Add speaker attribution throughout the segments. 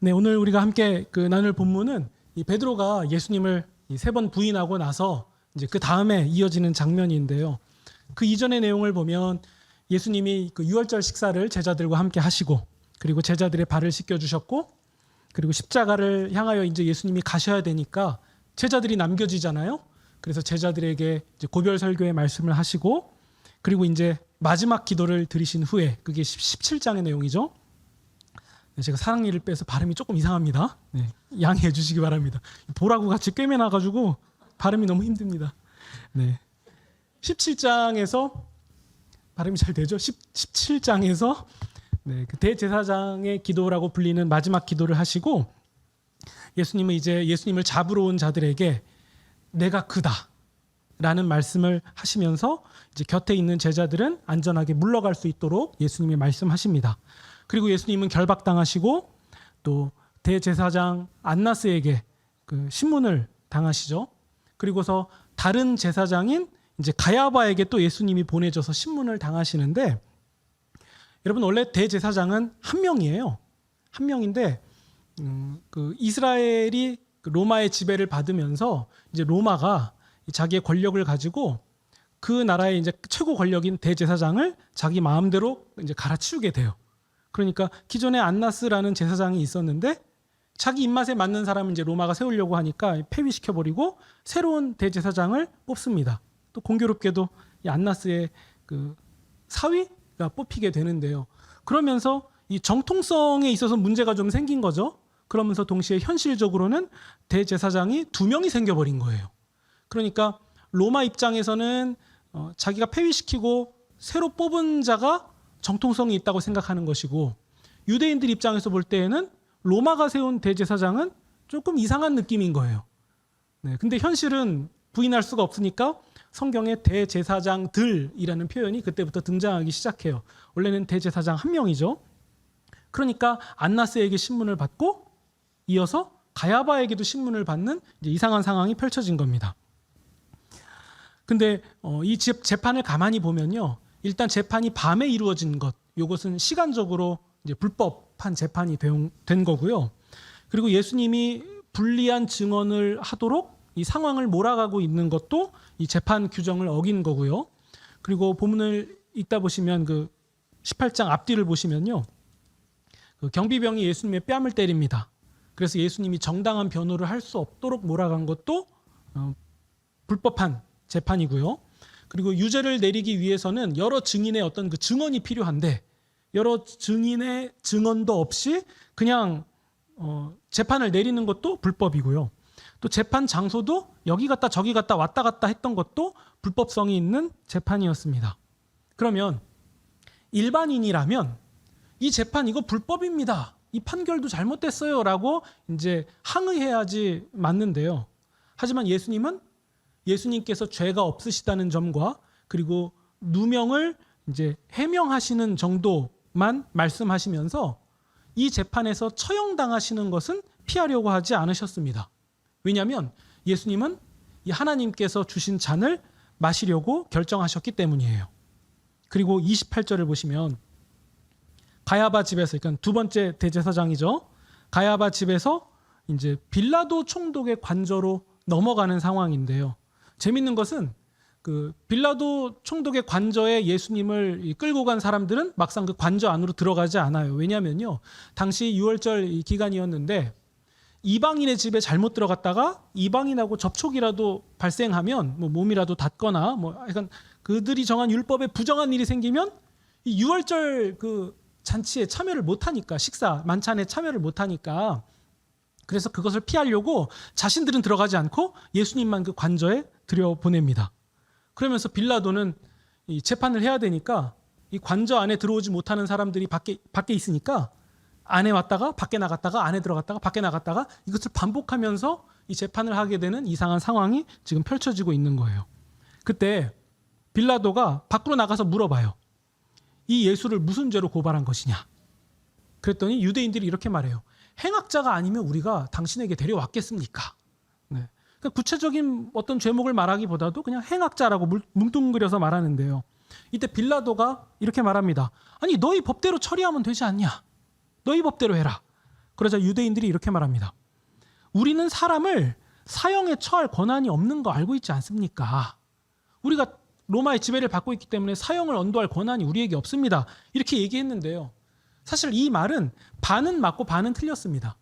Speaker 1: 네, 오늘 우리가 함께 나눌 본문은 이 베드로가 예수님을 3번 부인하고 나서 이제 그 다음에 이어지는 장면인데요. 그 이전의 내용을 보면 예수님이 그 유월절 식사를 제자들과 함께 하시고, 그리고 제자들의 발을 씻겨 주셨고, 그리고 십자가를 향하여 이제 예수님이 가셔야 되니까 제자들이 남겨지잖아요. 그래서 제자들에게 이제 고별 설교의 말씀을 하시고, 그리고 이제 마지막 기도를 드리신 후에, 그게 17장의 내용이죠. 제가 사랑니를 빼서 발음이 조금 이상합니다. 네, 양해해 주시기 바랍니다. 보라고 같이 꿰매놔가지고 발음이 너무 힘듭니다. 네, 17장에서 발음이 잘 되죠? 17장에서 네, 그 대제사장의 기도라고 불리는 마지막 기도를 하시고, 예수님은 이제 예수님을 잡으러 온 자들에게 내가 그다 라는 말씀을 하시면서 이제 곁에 있는 제자들은 안전하게 물러갈 수 있도록 예수님이 말씀하십니다. 그리고 예수님은 결박당하시고 또 대제사장 안나스에게 그 신문을 당하시죠. 그리고서 다른 제사장인 이제 가야바에게 또 예수님이 보내져서 신문을 당하시는데, 여러분 원래 대제사장은 한 명이에요. 한 명인데 그 이스라엘이 로마의 지배를 받으면서 이제 로마가 자기의 권력을 가지고 그 나라의 이제 최고 권력인 대제사장을 자기 마음대로 이제 갈아치우게 돼요. 그러니까 기존에 안나스라는 제사장이 있었는데 자기 입맛에 맞는 사람을 이제 로마가 세우려고 하니까 폐위시켜버리고 새로운 대제사장을 뽑습니다. 또 공교롭게도 이 안나스의 그 사위가 뽑히게 되는데요. 그러면서 이 정통성에 있어서 문제가 좀 생긴 거죠. 그러면서 동시에 현실적으로는 대제사장이 2명이 생겨버린 거예요. 그러니까 로마 입장에서는 자기가 폐위시키고 새로 뽑은 자가 정통성이 있다고 생각하는 것이고, 유대인들 입장에서 볼 때에는 로마가 세운 대제사장은 조금 이상한 느낌인 거예요. 네, 근데 현실은 부인할 수가 없으니까 성경에 대제사장들이라는 표현이 그때부터 등장하기 시작해요. 원래는 대제사장 한 명이죠. 그러니까 안나스에게 신문을 받고 이어서 가야바에게도 신문을 받는 이제 이상한 상황이 펼쳐진 겁니다. 근데 이 재판을 가만히 보면요, 일단 재판이 밤에 이루어진 것, 이것은 시간적으로 이제 불법한 재판이 된 거고요. 그리고 예수님이 불리한 증언을 하도록 이 상황을 몰아가고 있는 것도 이 재판 규정을 어긴 거고요. 그리고 본문을 읽다 보시면 그 18장 앞뒤를 보시면요, 그 경비병이 예수님의 뺨을 때립니다. 그래서 예수님이 정당한 변호를 할 수 없도록 몰아간 것도 불법한 재판이고요. 그리고 유죄를 내리기 위해서는 여러 증인의 어떤 그 증언이 필요한데, 여러 증인의 증언도 없이 그냥 재판을 내리는 것도 불법이고요. 또 재판 장소도 여기 갔다 저기 갔다 왔다 갔다 했던 것도 불법성이 있는 재판이었습니다. 그러면 일반인이라면 이 재판 이거 불법입니다, 이 판결도 잘못됐어요 라고 이제 항의해야지 맞는데요. 하지만 예수님께서 죄가 없으시다는 점과 그리고 누명을 이제 해명하시는 정도만 말씀하시면서 이 재판에서 처형당하시는 것은 피하려고 하지 않으셨습니다. 왜냐하면 예수님은 이 하나님께서 주신 잔을 마시려고 결정하셨기 때문이에요. 그리고 28절을 보시면 가야바 집에서, 그러니까 두 번째 대제사장이죠. 가야바 집에서 이제 빌라도 총독의 관저로 넘어가는 상황인데요. 재밌는 것은 그 빌라도 총독의 관저에 예수님을 끌고 간 사람들은 막상 그 관저 안으로 들어가지 않아요. 왜냐하면요, 당시 유월절 기간이었는데 이방인의 집에 잘못 들어갔다가 이방인하고 접촉이라도 발생하면 뭐 몸이라도 닿거나 뭐 약간 그들이 정한 율법에 부정한 일이 생기면 이 유월절 그 잔치에 참여를 못하니까, 식사 만찬에 참여를 못하니까, 그래서 그것을 피하려고 자신들은 들어가지 않고 예수님만 그 관저에 들여보냅니다. 그러면서 빌라도는 이 재판을 해야 되니까 이 관저 안에 들어오지 못하는 사람들이 밖에 있으니까 안에 왔다가 밖에 나갔다가 안에 들어갔다가 밖에 나갔다가 이것을 반복하면서 이 재판을 하게 되는 이상한 상황이 지금 펼쳐지고 있는 거예요. 그때 빌라도가 밖으로 나가서 물어봐요. 이 예수를 무슨 죄로 고발한 것이냐? 그랬더니 유대인들이 이렇게 말해요. 행악자가 아니면 우리가 당신에게 데려왔겠습니까? 네. 그러니까 구체적인 어떤 죄목을 말하기보다도 그냥 행악자라고 뭉뚱그려서 말하는데요. 이때 빌라도가 이렇게 말합니다. 아니 너희 법대로 처리하면 되지 않냐? 너희 법대로 해라. 그러자 유대인들이 이렇게 말합니다. 우리는 사람을 사형에 처할 권한이 없는 거 알고 있지 않습니까? 우리가 로마의 지배를 받고 있기 때문에 사형을 언도할 권한이 우리에게 없습니다. 이렇게 얘기했는데요. 사실 이 말은 반은 맞고 반은 틀렸습니다.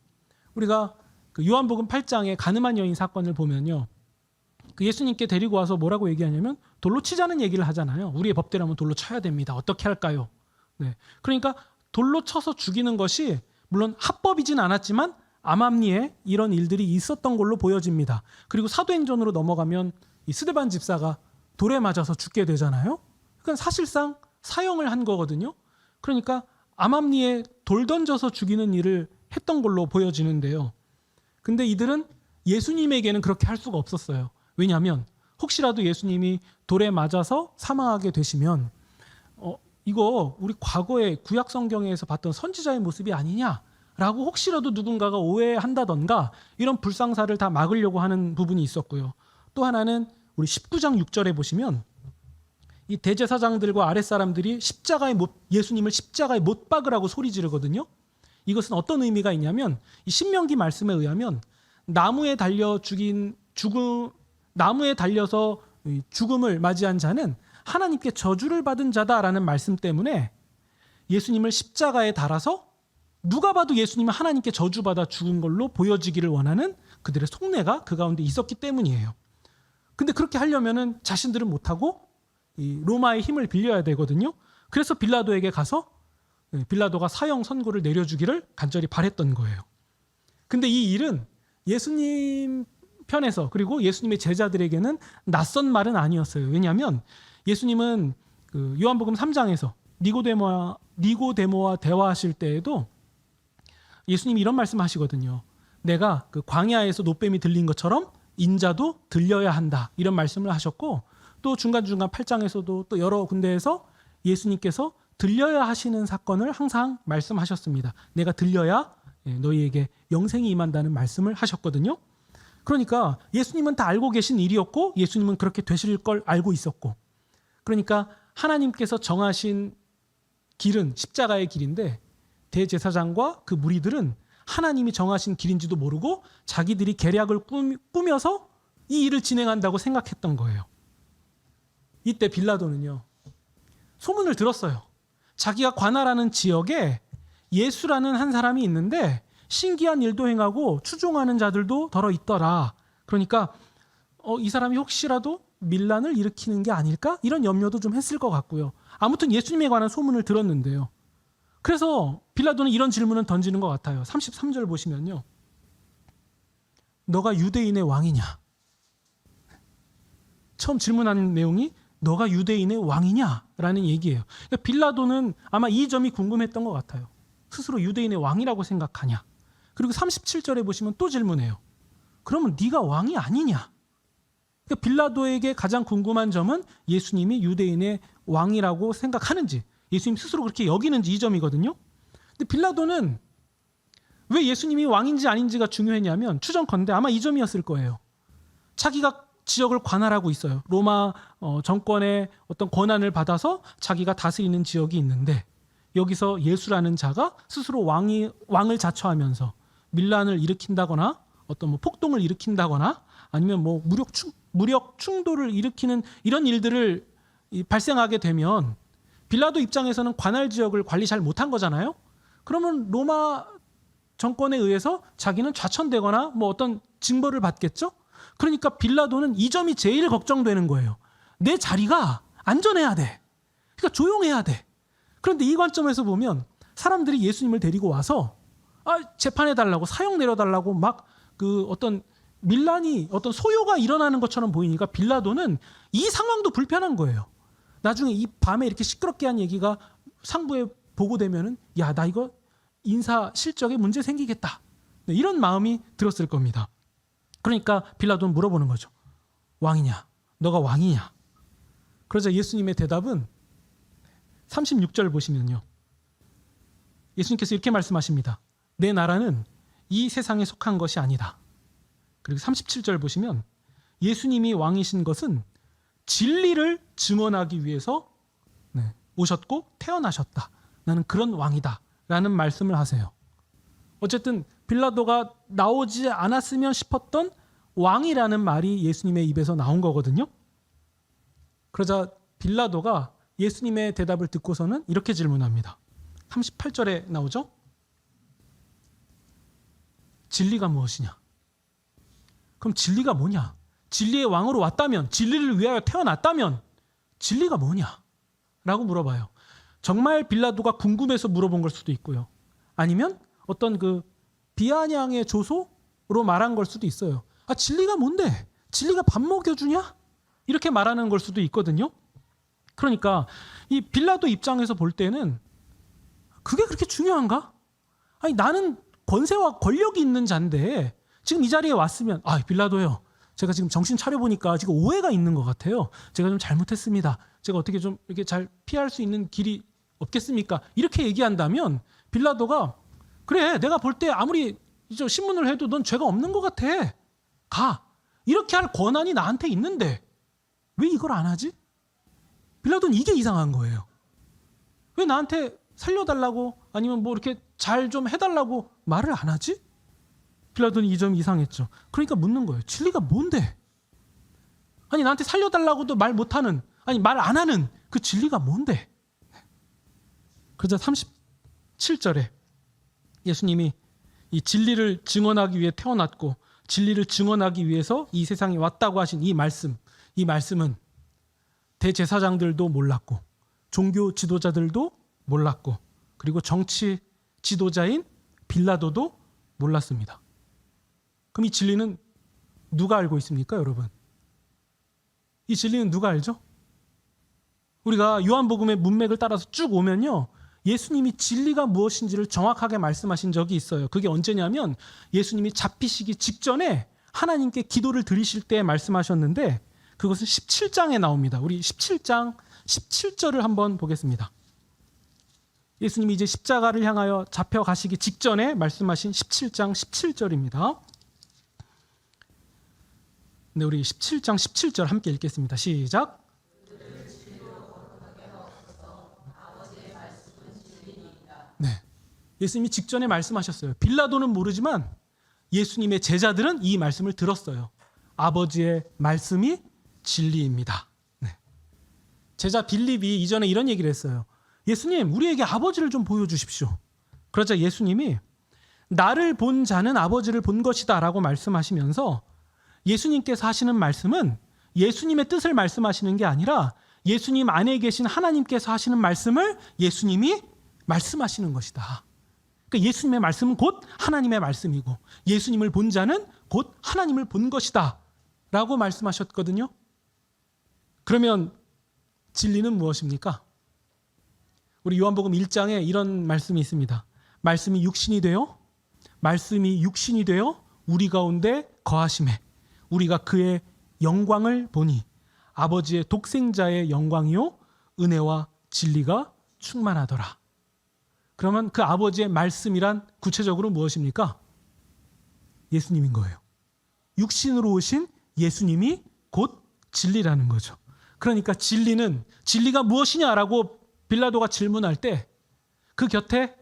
Speaker 1: 우리가 그 요한복음 8장의 가늠한 여인 사건을 보면요. 그 예수님께 데리고 와서 뭐라고 얘기하냐면 돌로 치자는 얘기를 하잖아요. 우리의 법대로면 돌로 쳐야 됩니다. 어떻게 할까요? 네. 그러니까 돌로 쳐서 죽이는 것이 물론 합법이진 않았지만 암암리에 이런 일들이 있었던 걸로 보여집니다. 그리고 사도행전으로 넘어가면 이 스데반 집사가 돌에 맞아서 죽게 되잖아요. 그러니까 사실상 사형을 한 거거든요. 그러니까 암암리에 돌 던져서 죽이는 일을 했던 걸로 보여지는데요. 근데 이들은 예수님에게는 그렇게 할 수가 없었어요. 왜냐하면 혹시라도 예수님이 돌에 맞아서 사망하게 되시면 이거 우리 과거에 구약 성경에서 봤던 선지자의 모습이 아니냐라고 혹시라도 누군가가 오해한다던가 이런 불상사를 다 막으려고 하는 부분이 있었고요. 또 하나는 우리 19장 6절에 보시면 이 대제사장들과 아랫사람들이 예수님을 십자가에 못 박으라고 소리 지르거든요. 이것은 어떤 의미가 있냐면 이 신명기 말씀에 의하면 나무에 달려서 죽음을 맞이한 자는 하나님께 저주를 받은 자다라는 말씀 때문에 예수님을 십자가에 달아서 누가 봐도 예수님은 하나님께 저주받아 죽은 걸로 보여지기를 원하는 그들의 속내가 그 가운데 있었기 때문이에요. 근데 그렇게 하려면은 자신들은 못하고 이 로마의 힘을 빌려야 되거든요. 그래서 빌라도에게 가서 빌라도가 사형 선고를 내려주기를 간절히 바랬던 거예요. 근데 이 일은 예수님 편에서 그리고 예수님의 제자들에게는 낯선 말은 아니었어요. 왜냐하면 예수님은 그 요한복음 3장에서 니고데모와 대화하실 때에도 예수님이 이런 말씀하시거든요. 내가 그 광야에서 노뱀이 들린 것처럼 인자도 들려야 한다. 이런 말씀을 하셨고 또 중간중간 8장에서도 또 여러 군데에서 예수님께서 들려야 하시는 사건을 항상 말씀하셨습니다. 내가 들려야 너희에게 영생이 임한다는 말씀을 하셨거든요. 그러니까 예수님은 다 알고 계신 일이었고 예수님은 그렇게 되실 걸 알고 있었고 그러니까 하나님께서 정하신 길은 십자가의 길인데 대제사장과 그 무리들은 하나님이 정하신 길인지도 모르고 자기들이 계략을 꾸며서 이 일을 진행한다고 생각했던 거예요. 이때 빌라도는요. 소문을 들었어요. 자기가 관할하는 지역에 예수라는 한 사람이 있는데 신기한 일도 행하고 추종하는 자들도 더러 있더라. 그러니까 이 사람이 혹시라도 밀란을 일으키는 게 아닐까? 이런 염려도 좀 했을 것 같고요. 아무튼 예수님에 관한 소문을 들었는데요. 그래서 빌라도는 이런 질문을 던지는 것 같아요. 33절 보시면요. 너가 유대인의 왕이냐? 처음 질문하는 내용이 너가 유대인의 왕이냐? 라는 얘기예요. 그러니까 빌라도는 아마 이 점이 궁금했던 것 같아요. 스스로 유대인의 왕이라고 생각하냐? 그리고 37절에 보시면 또 질문해요. 그러면 네가 왕이 아니냐? 그러니까 빌라도에게 가장 궁금한 점은 예수님이 유대인의 왕이라고 생각하는지 예수님 스스로 그렇게 여기는지 이 점이거든요. 근데 빌라도는 왜 예수님이 왕인지 아닌지가 중요했냐면 추정컨대 아마 이 점이었을 거예요. 자기가 지역을 관할하고 있어요. 로마 정권의 어떤 권한을 받아서 자기가 다스리는 지역이 있는데 여기서 예수라는 자가 스스로 왕을 자처하면서 밀란을 일으킨다거나 어떤 폭동을 일으킨다거나 아니면 무력 충돌을 일으키는 이런 일들을 발생하게 되면 빌라도 입장에서는 관할 지역을 관리 잘 못한 거잖아요. 그러면 로마 정권에 의해서 자기는 좌천되거나 어떤 징벌을 받겠죠. 그러니까 빌라도는 이 점이 제일 걱정되는 거예요. 내 자리가 안전해야 돼. 그러니까 조용해야 돼. 그런데 이 관점에서 보면 사람들이 예수님을 데리고 와서 재판해달라고 사형 내려달라고 막 그 어떤 밀란이 어떤 소요가 일어나는 것처럼 보이니까 빌라도는 이 상황도 불편한 거예요. 나중에 이 밤에 이렇게 시끄럽게 한 얘기가 상부에 보고되면은 야, 나 이거 인사 실적에 문제 생기겠다. 이런 마음이 들었을 겁니다. 그러니까 빌라도는 물어보는 거죠. 왕이냐? 너가 왕이냐? 그러자 예수님의 대답은 36절 보시면요. 예수님께서 이렇게 말씀하십니다. 내 나라는 이 세상에 속한 것이 아니다. 그리고 37절 보시면 예수님이 왕이신 것은 진리를 증언하기 위해서 오셨고 태어나셨다. 나는 그런 왕이다. 라는 말씀을 하세요. 어쨌든 빌라도가 나오지 않았으면 싶었던 왕이라는 말이 예수님의 입에서 나온 거거든요. 그러자 빌라도가 예수님의 대답을 듣고서는 이렇게 질문합니다. 38절에 나오죠. 진리가 무엇이냐? 그럼 진리가 뭐냐? 진리의 왕으로 왔다면, 진리를 위하여 태어났다면 진리가 뭐냐? 라고 물어봐요. 정말 빌라도가 궁금해서 물어본 걸 수도 있고요. 아니면 어떤 그 비아냥의 조소로 말한 걸 수도 있어요. 아, 진리가 뭔데? 진리가 밥 먹여주냐? 이렇게 말하는 걸 수도 있거든요. 그러니까 이 빌라도 입장에서 볼 때는 그게 그렇게 중요한가? 아니, 나는 권세와 권력이 있는 자인데 지금 이 자리에 왔으면, 아, 빌라도요, 제가 지금 정신 차려보니까 지금 오해가 있는 것 같아요. 제가 좀 잘못했습니다. 제가 어떻게 좀 이렇게 잘 피할 수 있는 길이 없겠습니까? 이렇게 얘기한다면 빌라도가, 그래, 내가 볼 때 아무리 신문을 해도 넌 죄가 없는 것 같아. 가. 이렇게 할 권한이 나한테 있는데 왜 이걸 안 하지? 빌라도는 이게 이상한 거예요. 왜 나한테 살려달라고 아니면 뭐 이렇게 잘 좀 해달라고 말을 안 하지? 빌라도는 이 점이 이상했죠. 그러니까 묻는 거예요. 진리가 뭔데? 아니, 나한테 살려달라고도 말 못하는, 아니, 말 안 하는 그 진리가 뭔데? 그러자 37절에 예수님이 이 진리를 증언하기 위해 태어났고 진리를 증언하기 위해서 이 세상에 왔다고 하신 이 말씀은 대제사장들도 몰랐고 종교 지도자들도 몰랐고 그리고 정치 지도자인 빌라도도 몰랐습니다. 그럼 이 진리는 누가 알고 있습니까, 여러분? 이 진리는 누가 알죠? 우리가 요한복음의 문맥을 따라서 쭉 오면요, 예수님이 진리가 무엇인지를 정확하게 말씀하신 적이 있어요. 그게 언제냐면 예수님이 잡히시기 직전에 하나님께 기도를 드리실 때 말씀하셨는데 그것은 17장에 나옵니다. 우리 17장 17절을 한번 보겠습니다. 예수님이 이제 십자가를 향하여 잡혀가시기 직전에 말씀하신 17장 17절입니다. 네, 우리 17장 17절 함께 읽겠습니다. 시작. 네, 예수님이 직전에 말씀하셨어요. 빌라도는 모르지만 예수님의 제자들은 이 말씀을 들었어요. 아버지의 말씀이 진리입니다. 네. 제자 빌립이 이전에 이런 얘기를 했어요. 예수님, 우리에게 아버지를 좀 보여주십시오. 그러자 예수님이 나를 본 자는 아버지를 본 것이다 라고 말씀하시면서 예수님께서 하시는 말씀은 예수님의 뜻을 말씀하시는 게 아니라 예수님 안에 계신 하나님께서 하시는 말씀을 예수님이 말씀하시는 것이다. 그러니까 예수님의 말씀은 곧 하나님의 말씀이고 예수님을 본 자는 곧 하나님을 본 것이다 라고 말씀하셨거든요. 그러면 진리는 무엇입니까? 우리 요한복음 1장에 이런 말씀이 있습니다. 말씀이 육신이 되어 우리 가운데 거하심에 우리가 그의 영광을 보니 아버지의 독생자의 영광이요 은혜와 진리가 충만하더라. 그러면 그 아버지의 말씀이란 구체적으로 무엇입니까? 예수님인 거예요. 육신으로 오신 예수님이 곧 진리라는 거죠. 그러니까 진리가 무엇이냐라고 빌라도가 질문할 때 그 곁에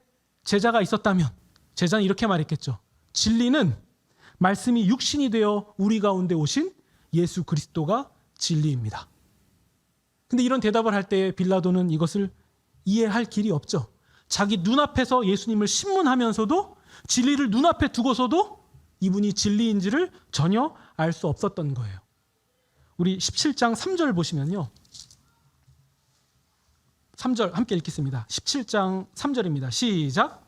Speaker 1: 제자가 있었다면 제자는 이렇게 말했겠죠. 진리는 말씀이 육신이 되어 우리 가운데 오신 예수 그리스도가 진리입니다. 근데 이런 대답을 할 때 빌라도는 이것을 이해할 길이 없죠. 자기 눈앞에서 예수님을 신문하면서도 진리를 눈앞에 두고서도 이분이 진리인지를 전혀 알 수 없었던 거예요. 우리 17장 3절 보시면요. 3절 함께 읽겠습니다. 17장 3절입니다. 시작.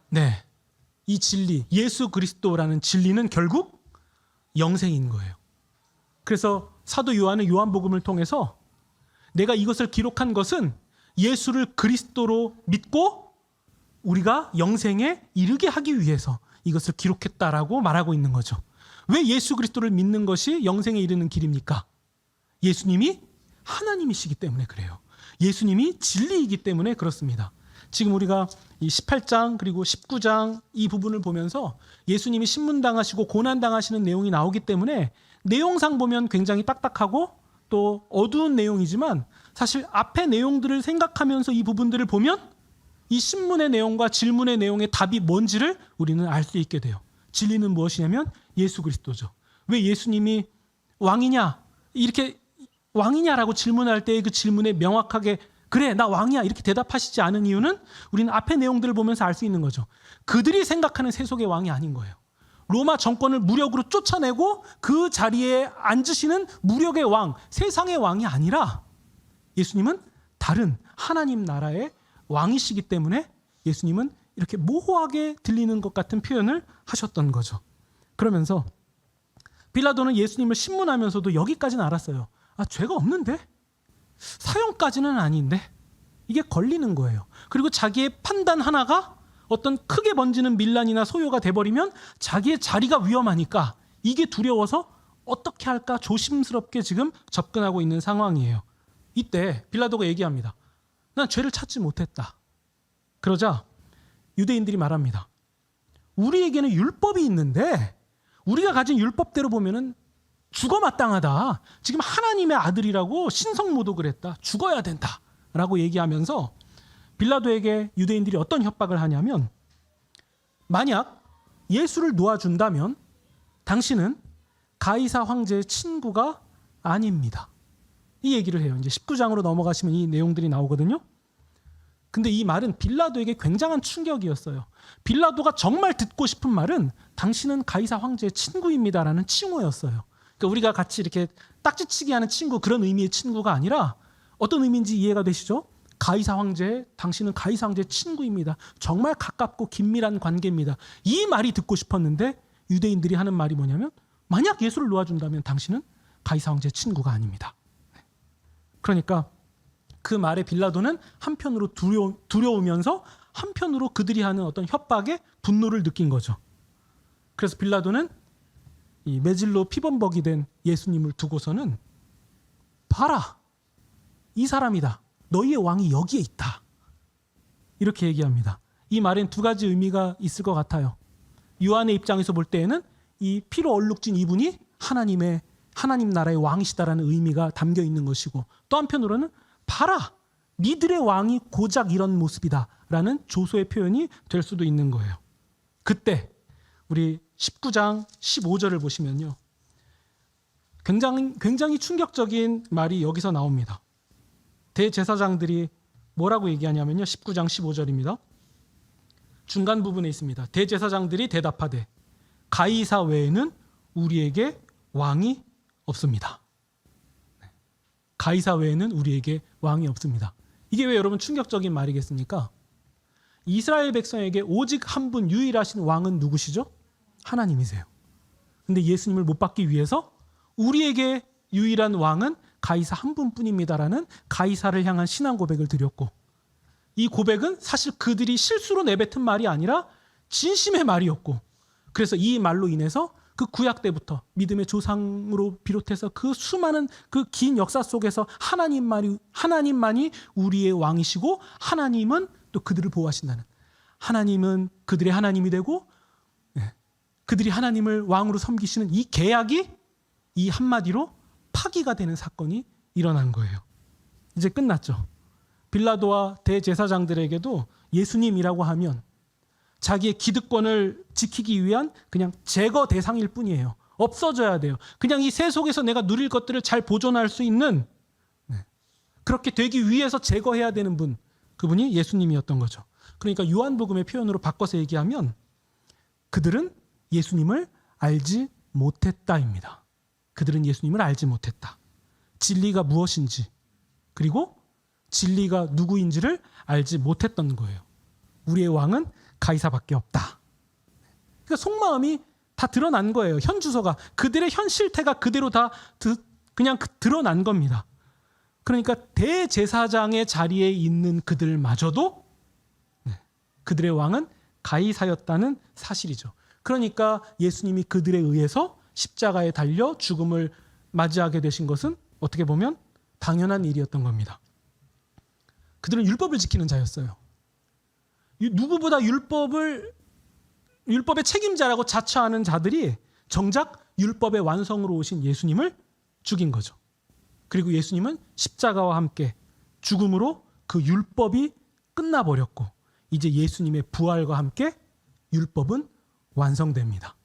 Speaker 1: 네, 이 진리, 예수 그리스도라는 진리는 결국 영생인 거예요. 그래서 사도 요한은 요한복음을 통해서 내가 이것을 기록한 것은 예수를 그리스도로 믿고 우리가 영생에 이르게 하기 위해서 이것을 기록했다라고 말하고 있는 거죠. 왜 예수 그리스도를 믿는 것이 영생에 이르는 길입니까? 예수님이 하나님이시기 때문에 그래요. 예수님이 진리이기 때문에 그렇습니다. 지금 우리가 이 18장 그리고 19장 이 부분을 보면서 예수님이 신문당하시고 고난당하시는 내용이 나오기 때문에 내용상 보면 굉장히 딱딱하고 또 어두운 내용이지만 사실 앞의 내용들을 생각하면서 이 부분들을 보면 이 신문의 내용과 질문의 내용의 답이 뭔지를 우리는 알 수 있게 돼요. 진리는 무엇이냐면 예수 그리스도죠. 왜 예수님이 왕이냐? 이렇게 왕이냐라고 질문할 때 그 질문에 명확하게 그래 나 왕이야 이렇게 대답하시지 않은 이유는 우리는 앞의 내용들을 보면서 알 수 있는 거죠. 그들이 생각하는 세속의 왕이 아닌 거예요. 로마 정권을 무력으로 쫓아내고 그 자리에 앉으시는 무력의 왕, 세상의 왕이 아니라 예수님은 다른 하나님 나라의 왕이시기 때문에 예수님은 이렇게 모호하게 들리는 것 같은 표현을 하셨던 거죠. 그러면서 빌라도는 예수님을 신문하면서도 여기까지는 알았어요. 아, 죄가 없는데? 사형까지는 아닌데? 이게 걸리는 거예요. 그리고 자기의 판단 하나가 어떤 크게 번지는 밀란이나 소요가 돼버리면 자기의 자리가 위험하니까 이게 두려워서 어떻게 할까 조심스럽게 지금 접근하고 있는 상황이에요. 이때 빌라도가 얘기합니다. 난 죄를 찾지 못했다. 그러자 유대인들이 말합니다. 우리에게는 율법이 있는데 우리가 가진 율법대로 보면은 죽어 마땅하다. 지금 하나님의 아들이라고 신성모독을 했다. 죽어야 된다. 라고 얘기하면서 빌라도에게 유대인들이 어떤 협박을 하냐면 만약 예수를 놓아준다면 당신은 가이사 황제의 친구가 아닙니다. 이 얘기를 해요. 이제 19장으로 넘어가시면 이 내용들이 나오거든요. 근데 이 말은 빌라도에게 굉장한 충격이었어요. 빌라도가 정말 듣고 싶은 말은 당신은 가이사 황제의 친구입니다라는 칭호였어요. 그러니까 우리가 같이 이렇게 딱지치기 하는 친구, 그런 의미의 친구가 아니라 어떤 의미인지 이해가 되시죠? 가이사 황제, 당신은 가이사 황제의 친구입니다. 정말 가깝고 긴밀한 관계입니다. 이 말이 듣고 싶었는데 유대인들이 하는 말이 뭐냐면 만약 예수를 놓아준다면 당신은 가이사 황제의 친구가 아닙니다. 그러니까 그 말에 빌라도는 한편으로 두려우면서 한편으로 그들이 하는 어떤 협박에 분노를 느낀 거죠. 그래서 빌라도는 이 매질로 피범벅이 된 예수님을 두고서는 봐라, 이 사람이다. 너희의 왕이 여기에 있다. 이렇게 얘기합니다. 이 말엔 두 가지 의미가 있을 것 같아요. 요한의 입장에서 볼 때에는 이 피로 얼룩진 이분이 하나님 나라의 왕이시다라는 의미가 담겨 있는 것이고, 또 한편으로는 봐라, 니들의 왕이 고작 이런 모습이다라는 조소의 표현이 될 수도 있는 거예요. 그때 우리 19장 15절을 보시면요, 굉장히 충격적인 말이 여기서 나옵니다. 대제사장들이 뭐라고 얘기하냐면요, 19장 15절입니다. 중간 부분에 있습니다. 대제사장들이 대답하되 가이사 외에는 우리에게 왕이 없습니다. 가이사 외에는 우리에게 왕이 없습니다. 이게 왜 여러분 충격적인 말이겠습니까? 이스라엘 백성에게 오직 한 분 유일하신 왕은 누구시죠? 하나님이세요. 근데 예수님을 못 받기 위해서 우리에게 유일한 왕은 가이사 한 분뿐입니다라는 가이사를 향한 신앙 고백을 드렸고, 이 고백은 사실 그들이 실수로 내뱉은 말이 아니라 진심의 말이었고, 그래서 이 말로 인해서 그 구약 때부터 믿음의 조상으로 비롯해서 그 수많은 그 긴 역사 속에서 하나님만이 우리의 왕이시고, 하나님은 또 그들을 보호하신다는, 하나님은 그들의 하나님이 되고 그들이 하나님을 왕으로 섬기시는 이 계약이 이 한마디로 파기가 되는 사건이 일어난 거예요. 이제 끝났죠. 빌라도와 대제사장들에게도 예수님이라고 하면 자기의 기득권을 지키기 위한 그냥 제거 대상일 뿐이에요. 없어져야 돼요. 그냥 이 세속에서 내가 누릴 것들을 잘 보존할 수 있는, 그렇게 되기 위해서 제거해야 되는 분, 그분이 예수님이었던 거죠. 그러니까 요한복음의 표현으로 바꿔서 얘기하면 그들은 예수님을 알지 못했다입니다. 그들은 예수님을 알지 못했다. 진리가 무엇인지, 그리고 진리가 누구인지를 알지 못했던 거예요. 우리의 왕은 가이사밖에 없다. 그러니까 속마음이 다 드러난 거예요. 현 주소가, 그들의 현 실태가 그대로 다 그냥 드러난 겁니다. 그러니까 대제사장의 자리에 있는 그들마저도 그들의 왕은 가이사였다는 사실이죠. 그러니까 예수님이 그들에 의해서 십자가에 달려 죽음을 맞이하게 되신 것은 어떻게 보면 당연한 일이었던 겁니다. 그들은 율법을 지키는 자였어요. 누구보다 율법의 책임자라고 자처하는 자들이 정작 율법의 완성으로 오신 예수님을 죽인 거죠. 그리고 예수님은 십자가와 함께 죽음으로 그 율법이 끝나버렸고 이제 예수님의 부활과 함께 율법은 완성됩니다.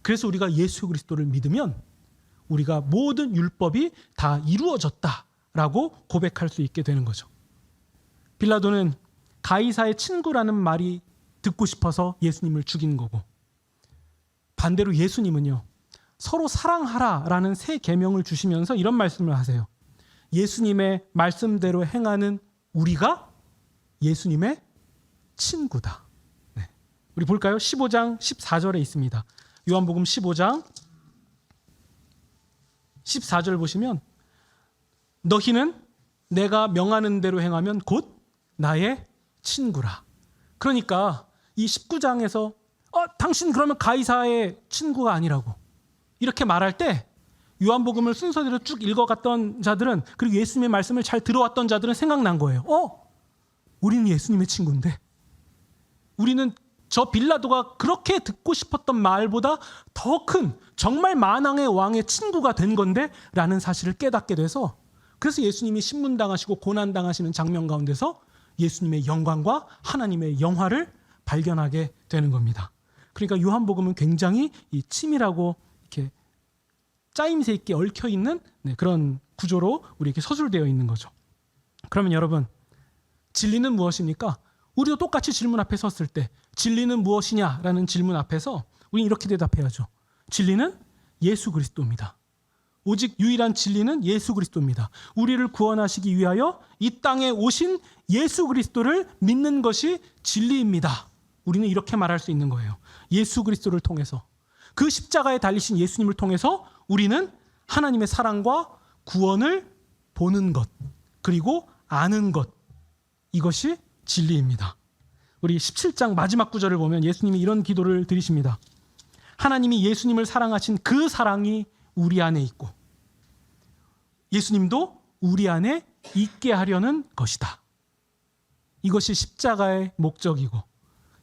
Speaker 1: 그래서 우리가 예수 그리스도를 믿으면 우리가 모든 율법이 다 이루어졌다라고 고백할 수 있게 되는 거죠. 빌라도는 가이사의 친구라는 말이 듣고 싶어서 예수님을 죽인 거고, 반대로 예수님은요, 서로 사랑하라라는 새 계명을 주시면서 이런 말씀을 하세요. 예수님의 말씀대로 행하는 우리가 예수님의 친구다. 네. 우리 볼까요? 15장 14절에 있습니다. 요한복음 15장 14절 보시면 너희는 내가 명하는 대로 행하면 곧 나의 친구라. 그러니까 이 19장에서 당신 그러면 가이사의 친구가 아니라고 이렇게 말할 때 요한복음을 순서대로 쭉 읽어갔던 자들은, 그리고 예수님의 말씀을 잘 들어왔던 자들은 생각난 거예요. 우리는 예수님의 친구인데, 우리는 저 빌라도가 그렇게 듣고 싶었던 말보다 더 큰 정말 만왕의 왕의 친구가 된 건데 라는 사실을 깨닫게 돼서, 그래서 예수님이 신문당하시고 고난당하시는 장면 가운데서 예수님의 영광과 하나님의 영화를 발견하게 되는 겁니다. 그러니까 요한복음은 굉장히 이 치밀하고 이렇게 짜임새 있게 얽혀있는 그런 구조로 우리에게 서술되어 있는 거죠. 그러면 여러분, 진리는 무엇입니까? 우리도 똑같이 질문 앞에 섰을 때 진리는 무엇이냐라는 질문 앞에서 우리는 이렇게 대답해야죠. 진리는 예수 그리스도입니다. 오직 유일한 진리는 예수 그리스도입니다. 우리를 구원하시기 위하여 이 땅에 오신 예수 그리스도를 믿는 것이 진리입니다. 우리는 이렇게 말할 수 있는 거예요. 예수 그리스도를 통해서, 그 십자가에 달리신 예수님을 통해서 우리는 하나님의 사랑과 구원을 보는 것, 그리고 아는 것, 이것이 진리입니다. 우리 17장 마지막 구절을 보면 예수님이 이런 기도를 드리십니다. 하나님이 예수님을 사랑하신 그 사랑이 우리 안에 있고 예수님도 우리 안에 있게 하려는 것이다. 이것이 십자가의 목적이고,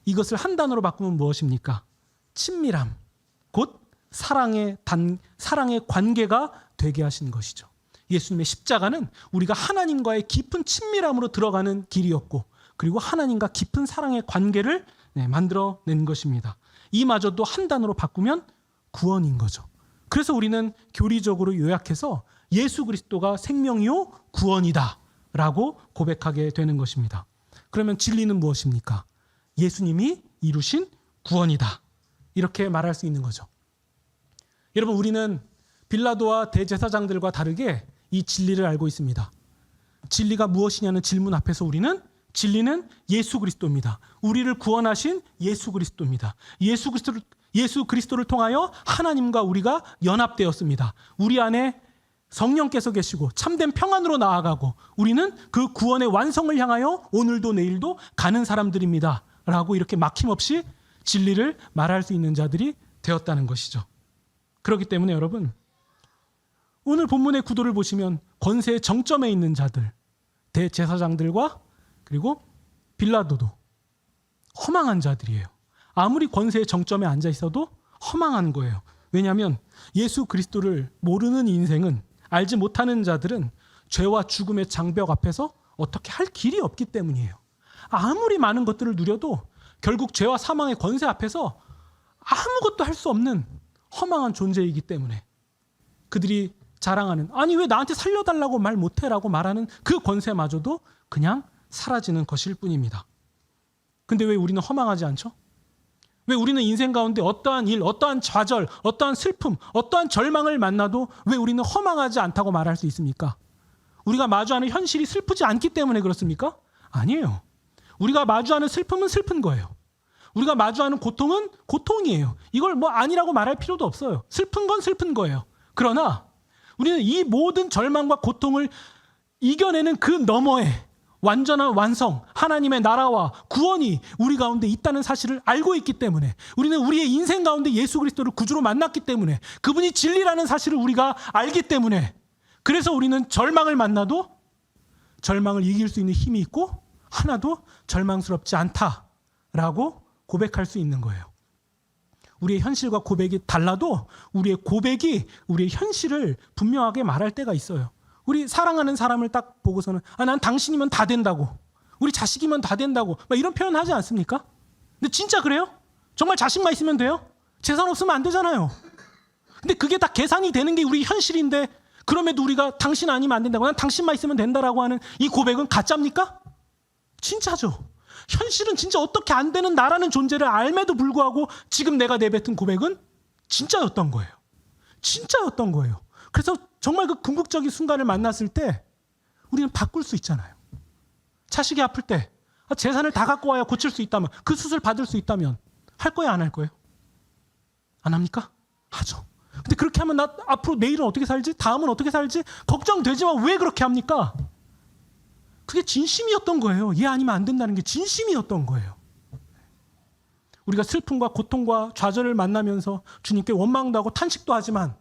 Speaker 1: 이것을 한 단어로 바꾸면 무엇입니까? 친밀함, 곧 사랑의 관계가 되게 하신 것이죠. 예수님의 십자가는 우리가 하나님과의 깊은 친밀함으로 들어가는 길이었고, 그리고 하나님과 깊은 사랑의 관계를 만들어낸 것입니다. 이마저도 한 단어로 바꾸면 구원인 거죠. 그래서 우리는 교리적으로 요약해서 예수 그리스도가 생명이요 구원이다 라고 고백하게 되는 것입니다. 그러면 진리는 무엇입니까? 예수님이 이루신 구원이다, 이렇게 말할 수 있는 거죠. 여러분, 우리는 빌라도와 대제사장들과 다르게 이 진리를 알고 있습니다. 진리가 무엇이냐는 질문 앞에서 우리는 진리는 예수 그리스도입니다. 우리를 구원하신 예수 그리스도입니다. 예수 그리스도를 통하여 하나님과 우리가 연합되었습니다. 우리 안에 성령께서 계시고 참된 평안으로 나아가고 우리는 그 구원의 완성을 향하여 오늘도 내일도 가는 사람들입니다 라고 이렇게 막힘없이 진리를 말할 수 있는 자들이 되었다는 것이죠. 그렇기 때문에 여러분, 오늘 본문의 구도를 보시면 권세의 정점에 있는 자들, 대제사장들과 그리고 빌라도도 허망한 자들이에요. 아무리 권세의 정점에 앉아 있어도 허망한 거예요. 왜냐하면 예수 그리스도를 모르는 인생은, 알지 못하는 자들은 죄와 죽음의 장벽 앞에서 어떻게 할 길이 없기 때문이에요. 아무리 많은 것들을 누려도 결국 죄와 사망의 권세 앞에서 아무것도 할 수 없는 허망한 존재이기 때문에 그들이 자랑하는, 아니 왜 나한테 살려달라고 말 못해라고 말하는 그 권세마저도 그냥 사라지는 것일 뿐입니다. 근데 왜 우리는 허망하지 않죠? 왜 우리는 인생 가운데 어떠한 일, 어떠한 좌절, 어떠한 슬픔, 어떠한 절망을 만나도 왜 우리는 허망하지 않다고 말할 수 있습니까? 우리가 마주하는 현실이 슬프지 않기 때문에 그렇습니까? 아니에요. 우리가 마주하는 슬픔은 슬픈 거예요. 우리가 마주하는 고통은 고통이에요. 이걸 아니라고 말할 필요도 없어요. 슬픈 건 슬픈 거예요. 그러나 우리는 이 모든 절망과 고통을 이겨내는 그 너머에 완전한 완성, 하나님의 나라와 구원이 우리 가운데 있다는 사실을 알고 있기 때문에, 우리는 우리의 인생 가운데 예수 그리스도를 구주로 만났기 때문에, 그분이 진리라는 사실을 우리가 알기 때문에, 그래서 우리는 절망을 만나도 절망을 이길 수 있는 힘이 있고 하나도 절망스럽지 않다라고 고백할 수 있는 거예요. 우리의 현실과 고백이 달라도 우리의 고백이 우리의 현실을 분명하게 말할 때가 있어요. 우리 사랑하는 사람을 딱 보고서는 난 당신이면 다 된다고, 우리 자식이면 다 된다고 막 이런 표현 하지 않습니까? 근데 진짜 그래요? 정말 자식만 있으면 돼요? 재산 없으면 안 되잖아요. 근데 그게 다 계산이 되는 게 우리 현실인데, 그럼에도 우리가 당신 아니면 안 된다고, 난 당신만 있으면 된다라고 하는 이 고백은 가짜입니까? 진짜죠. 현실은 진짜 어떻게 안 되는 나라는 존재를 알매도 불구하고 지금 내가 내뱉은 고백은 진짜였던 거예요. 진짜였던 거예요. 그래서 정말 그 궁극적인 순간을 만났을 때 우리는 바꿀 수 있잖아요. 자식이 아플 때 재산을 다 갖고 와야 고칠 수 있다면, 그 수술 받을 수 있다면 할 거예요, 안 할 거예요? 안 합니까? 하죠. 근데 그렇게 하면 나 앞으로 내일은 어떻게 살지? 다음은 어떻게 살지? 걱정되지만 왜 그렇게 합니까? 그게 진심이었던 거예요. 얘 아니면 안 된다는 게 진심이었던 거예요. 우리가 슬픔과 고통과 좌절을 만나면서 주님께 원망도 하고 탄식도 하지만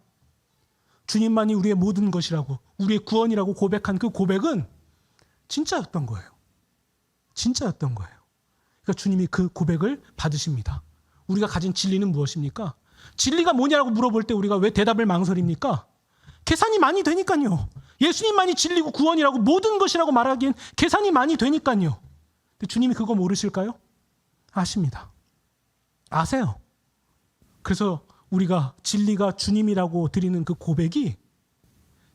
Speaker 1: 주님만이 우리의 모든 것이라고, 우리의 구원이라고 고백한 그 고백은 진짜였던 거예요. 진짜였던 거예요. 그러니까 주님이 그 고백을 받으십니다. 우리가 가진 진리는 무엇입니까? 진리가 뭐냐라고 물어볼 때 우리가 왜 대답을 망설입니까? 계산이 많이 되니까요. 예수님만이 진리고 구원이라고 모든 것이라고 말하기엔 계산이 많이 되니까요. 근데 주님이 그거 모르실까요? 아십니다. 아세요. 그래서 우리가 진리가 주님이라고 드리는 그 고백이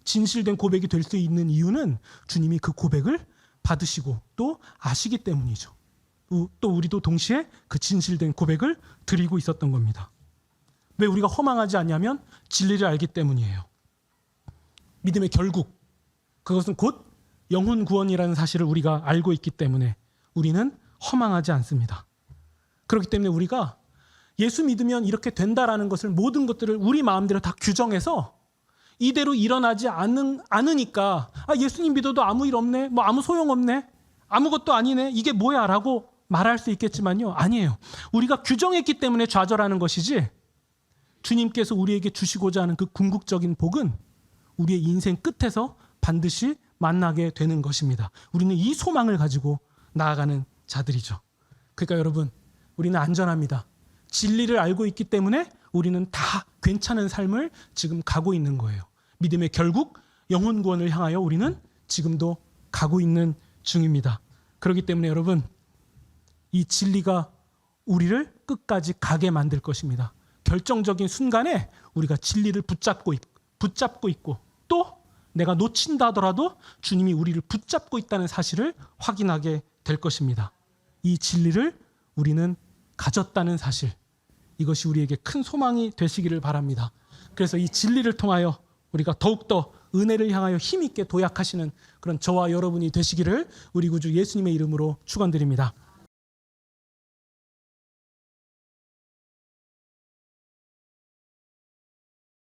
Speaker 1: 진실된 고백이 될 수 있는 이유는 주님이 그 고백을 받으시고 또 아시기 때문이죠. 또 우리도 동시에 그 진실된 고백을 드리고 있었던 겁니다. 왜 우리가 허망하지 않냐면 진리를 알기 때문이에요. 믿음의 결국, 그것은 곧 영혼 구원이라는 사실을 우리가 알고 있기 때문에 우리는 허망하지 않습니다. 그렇기 때문에 우리가 예수 믿으면 이렇게 된다라는 것을, 모든 것들을 우리 마음대로 다 규정해서 이대로 일어나지 않으니까 예수님 믿어도 아무 일 없네, 뭐 아무 소용 없네, 아무것도 아니네, 이게 뭐야 라고 말할 수 있겠지만요, 아니에요. 우리가 규정했기 때문에 좌절하는 것이지, 주님께서 우리에게 주시고자 하는 그 궁극적인 복은 우리의 인생 끝에서 반드시 만나게 되는 것입니다. 우리는 이 소망을 가지고 나아가는 자들이죠. 그러니까 여러분, 우리는 안전합니다. 진리를 알고 있기 때문에 우리는 다 괜찮은 삶을 지금 가고 있는 거예요. 믿음의 결국 영혼 구원을 향하여 우리는 지금도 가고 있는 중입니다. 그렇기 때문에 여러분, 이 진리가 우리를 끝까지 가게 만들 것입니다. 결정적인 순간에 우리가 진리를 붙잡고 있고 또 내가 놓친다 하더라도 주님이 우리를 붙잡고 있다는 사실을 확인하게 될 것입니다. 이 진리를 우리는 가졌다는 사실, 이것이 우리에게 큰 소망이 되시기를 바랍니다. 그래서 이 진리를 통하여 우리가 더욱더 은혜를 향하여 힘있게 도약하시는 그런 저와 여러분이 되시기를 우리 구주 예수님의 이름으로 축원드립니다.